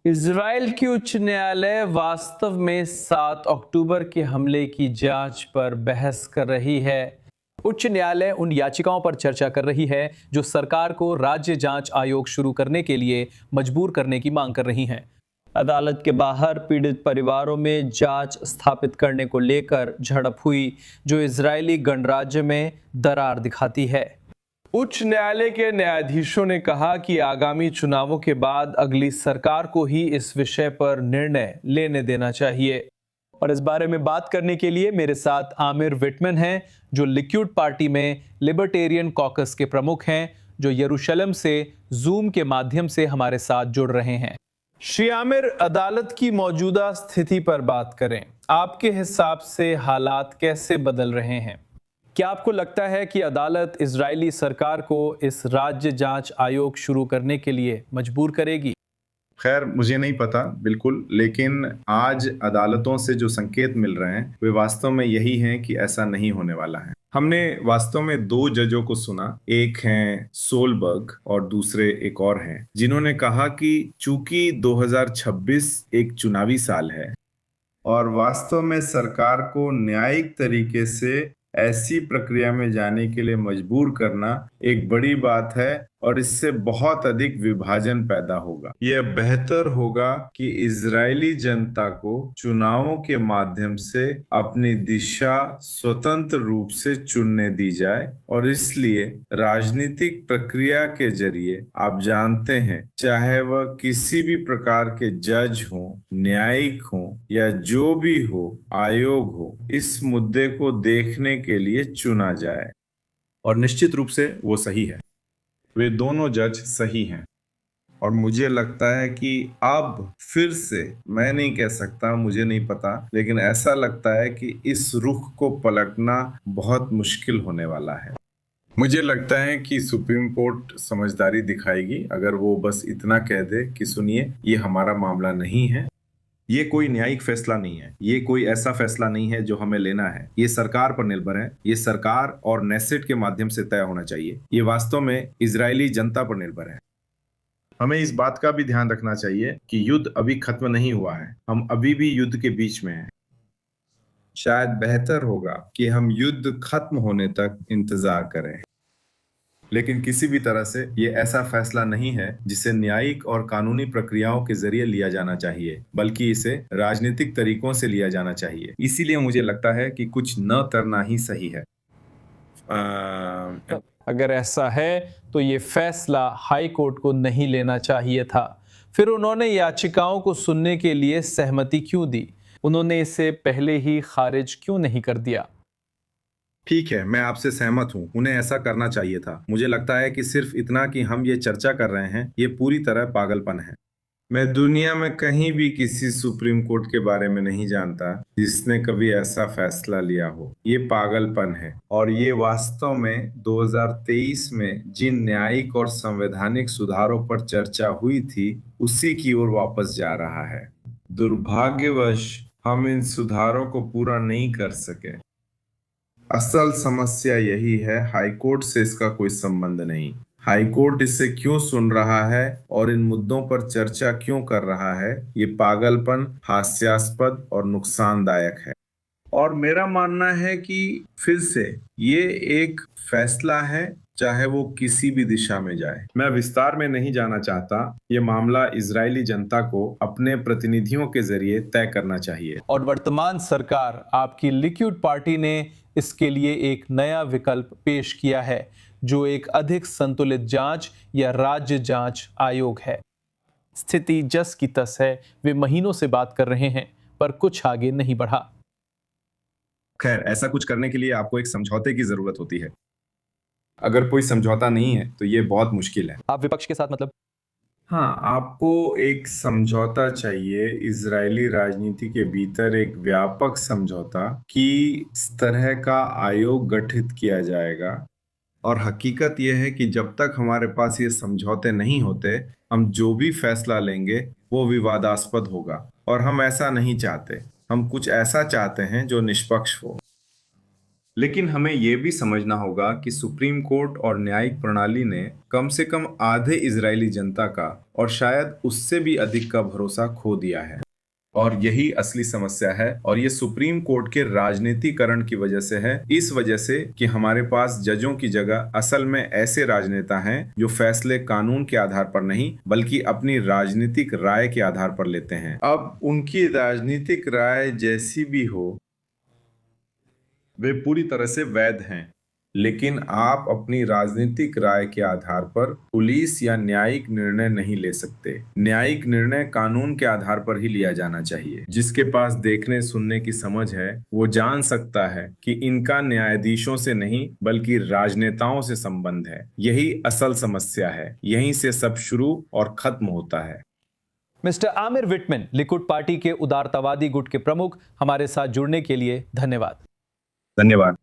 Israel की उच्च न्यायालय वास्तव में 7 अक्टूबर के हमले की जांच पर बहस कर रही है। उच्च न्यायालय उन याचिकाओं पर चर्चा कर रही है जो सरकार को राज्य जांच आयोग शुरू करने के लिए मजबूर करने की मांग कर रही हैं। अदालत के बाहर पीड़ित परिवारों में जांच स्थापित करने को लेकर झड़प हुई, जो इजरायली गणराज्य में दरार दिखाती है। उच्च न्यायालय के न्यायाधीशों ने कहा कि आगामी चुनावों के बाद अगली सरकार को ही इस विषय पर निर्णय लेने देना चाहिए। और इस बारे में बात करने के लिए मेरे साथ आमिर विटमन हैं, जो लिक्यूड पार्टी में लिबर्टेरियन कॉकस के प्रमुख हैं, जो यरूशलेम से जूम के माध्यम से हमारे साथ जुड़ रहे हैं। श्री आमिर, अदालत की मौजूदा स्थिति पर बात करें। आपके हिसाब से हालात कैसे बदल रहे हैं? क्या आपको लगता है कि अदालत इजरायली सरकार को इस राज्य जांच आयोग शुरू करने के लिए मजबूर करेगी? खैर, मुझे नहीं पता बिल्कुल, लेकिन आज अदालतों से जो संकेत मिल रहे हैं वे वास्तव में यही हैं कि ऐसा नहीं होने वाला है। हमने वास्तव में 2 जजों को सुना, एक हैं सोलबर्ग और दूसरे एक और हैं, जिन्होंने कहा कि चूंकि 2026 एक चुनावी साल है और वास्तव में सरकार को न्यायिक तरीके से ऐसी प्रक्रिया में जाने के लिए मजबूर करना एक बड़ी बात है और इससे बहुत अधिक विभाजन पैदा होगा। यह बेहतर होगा कि इजरायली जनता को चुनावों के माध्यम से अपनी दिशा स्वतंत्र रूप से चुनने दी जाए और इसलिए राजनीतिक प्रक्रिया के जरिए, आप जानते हैं, चाहे वह किसी भी प्रकार के जज हो, न्यायिक हो या जो भी हो, आयोग हो, इस मुद्दे को देखने के लिए चुना जाए। और निश्चित रूप से वो सही है, वे दोनों जज सही हैं। और मुझे लगता है कि अब फिर से, मैं नहीं कह सकता, मुझे नहीं पता, लेकिन ऐसा लगता है कि इस रुख को पलटना बहुत मुश्किल होने वाला है। मुझे लगता है कि सुप्रीम कोर्ट समझदारी दिखाएगी अगर वो बस इतना कह दे कि सुनिए, ये हमारा मामला नहीं है, ये कोई न्यायिक फैसला नहीं है, ये कोई ऐसा फैसला नहीं है जो हमें लेना है, ये सरकार पर निर्भर है, ये सरकार और नेसेट के माध्यम से तय होना चाहिए, ये वास्तव में इजरायली जनता पर निर्भर है। हमें इस बात का भी ध्यान रखना चाहिए कि युद्ध अभी खत्म नहीं हुआ है, हम अभी भी युद्ध के बीच में हैं। शायद बेहतर होगा कि हम युद्ध खत्म होने तक इंतजार करें, लेकिन किसी भी तरह से ये ऐसा फैसला नहीं है जिसे न्यायिक और कानूनी प्रक्रियाओं के जरिए लिया जाना चाहिए, बल्कि इसे राजनीतिक तरीकों से लिया जाना चाहिए। इसीलिए मुझे लगता है कि कुछ न करना ही सही है। अगर ऐसा है तो ये फैसला हाई कोर्ट को नहीं लेना चाहिए था। फिर उन्होंने याचिकाओं को सुनने के लिए सहमति क्यों दी? उन्होंने इसे पहले ही खारिज क्यों नहीं कर दिया? ठीक है, मैं आपसे सहमत हूँ, उन्हें ऐसा करना चाहिए था। मुझे लगता है कि सिर्फ इतना कि हम ये चर्चा कर रहे हैं, ये पूरी तरह पागलपन है। मैं दुनिया में कहीं भी किसी सुप्रीम कोर्ट के बारे में नहीं जानता जिसने कभी ऐसा फैसला लिया हो। ये पागलपन है और ये वास्तव में 2023 में जिन न्यायिक और संवैधानिक सुधारों पर चर्चा हुई थी, उसी की ओर वापस जा रहा है। दुर्भाग्यवश हम इन सुधारों को पूरा नहीं कर सके। असल समस्या यही है, हाईकोर्ट से इसका कोई संबंध नहीं। हाईकोर्ट इसे क्यों सुन रहा है और इन मुद्दों पर चर्चा क्यों कर रहा है, ये पागलपन, हास्यास्पद और नुकसानदायक है। और मेरा मानना है कि फिर से ये एक फैसला है, चाहे वो किसी भी दिशा में जाए। मैं विस्तार में नहीं जाना चाहता, ये मामला इजरायली जनता को अपने प्रतिनिधियों के जरिए तय करना चाहिए। और वर्तमान सरकार, आपकी लिक्यूड पार्टी ने इसके लिए एक नया विकल्प पेश किया है, जो एक अधिक संतुलित जांच या राज्य जांच आयोग है। स्थिति जस की तस है, वे महीनों से बात कर रहे हैं पर कुछ आगे नहीं बढ़ा। खैर, ऐसा कुछ करने के लिए आपको एक समझौते की जरूरत होती है। अगर कोई समझौता नहीं है तो ये बहुत मुश्किल है। आप विपक्ष के साथ मतलब? हाँ, आपको एक समझौता चाहिए, इजरायली राजनीति के भीतर एक व्यापक समझौता कि इस तरह का आयोग गठित किया जाएगा। और हकीकत यह है कि जब तक हमारे पास ये समझौते नहीं होते, हम जो भी फैसला लेंगे वो विवादास्पद होगा और हम ऐसा नहीं चाहते। हम कुछ ऐसा चाहते हैं जो निष्पक्ष हो। लेकिन हमें यह भी समझना होगा कि सुप्रीम कोर्ट और न्यायिक प्रणाली ने कम से कम आधे इजरायली जनता का और शायद उससे भी अधिक का भरोसा खो दिया है। और यही असली समस्या है, और ये सुप्रीम कोर्ट के राजनीतिकरण की वजह से है। इस वजह से कि हमारे पास जजों की जगह असल में ऐसे राजनेता हैं जो फैसले कानून के आधार पर नहीं बल्कि अपनी राजनीतिक राय के आधार पर लेते हैं। अब उनकी राजनीतिक राय जैसी भी हो, वे पूरी तरह से वैध हैं, लेकिन आप अपनी राजनीतिक राय के आधार पर पुलिस या न्यायिक निर्णय नहीं ले सकते। न्यायिक निर्णय कानून के आधार पर ही लिया जाना चाहिए। जिसके पास देखने सुनने की समझ है वो जान सकता है कि इनका न्यायाधीशों से नहीं बल्कि राजनेताओं से संबंध है। यही असल समस्या है, यहीं से सब शुरू और खत्म होता है। Mister Aamir Whitman, Likud party के उदारतावादी गुट के प्रमुख, हमारे साथ जुड़ने के लिए धन्यवाद। धन्यवाद।